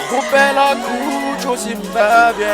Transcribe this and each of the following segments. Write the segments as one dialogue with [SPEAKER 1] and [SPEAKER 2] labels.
[SPEAKER 1] kgopela khutšo Zimbabwe.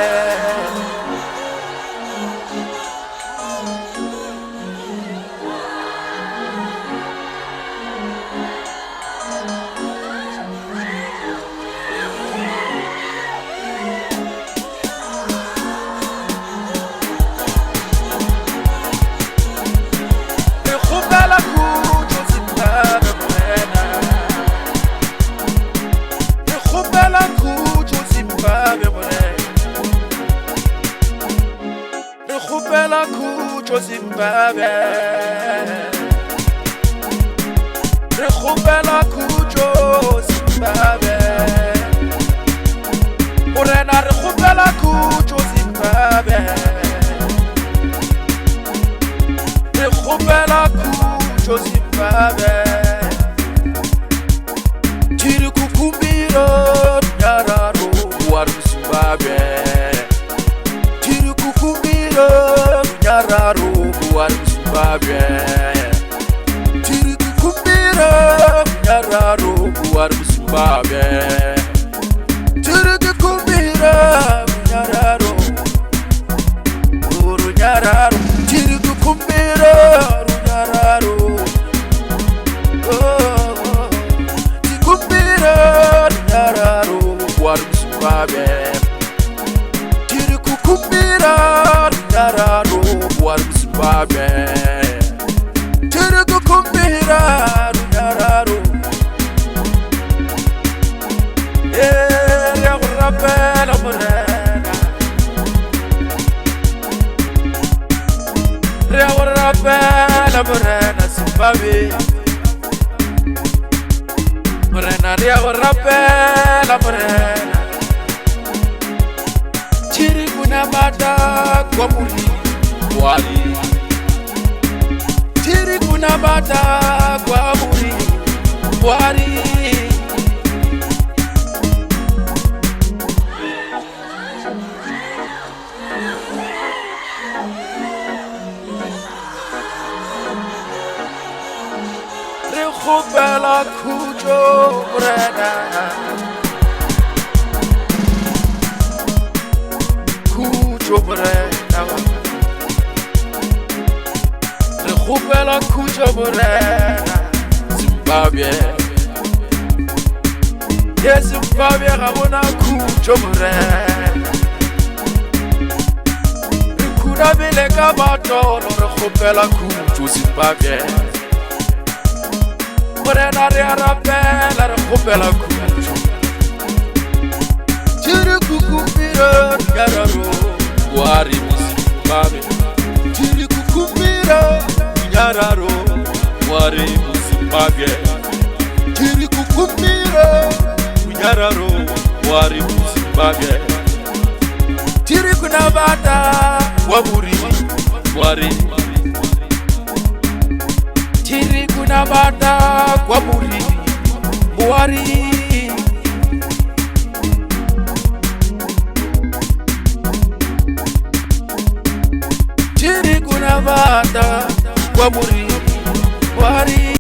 [SPEAKER 1] Kgopela khutšo Zimbabwe, re kgopela khutšo Zimbabwe, morena re kgopela khutšo Zimbabwe, re kgopela khutšo Zimbabwe, tiri kukumbiro nyararo wa Zimbabwe. Nyararo buar Zimbabwe, tiri kukumbira nyararo buar Zimbabwe, tiri kukumbira nyararo buru nyararo, tiri kukumbira nyararo, kukumbira nyararo buar Zimbabwe, tiri kukumbira nyararo buar Zimbabwe, tiri kukumbira nyararo. Ria go rapela morena, ria go rapela morena Zimbabwe, morena ria go rapela morena, tiri kuna bata kwa muri wali, tiri kuna bata kwa muri wali. Re kgopela khutšo morena, khutšo morena, re kgopela khutšo morena Zimbabwe, ye Zimbabwe ga bona khutšo morena, re khunamile ka matolo re kgopela khutšo Zimbabwe, morena re a rapela re kgopela khutšo, tiri kukumbira nyararo buari Zimbabwe, tiri kukumbira nyararo buari Zimbabwe, tiri kukumbira nyararo buari Zimbabwe, tiri kunabata waburi buari, tiri kunabata waburi buari.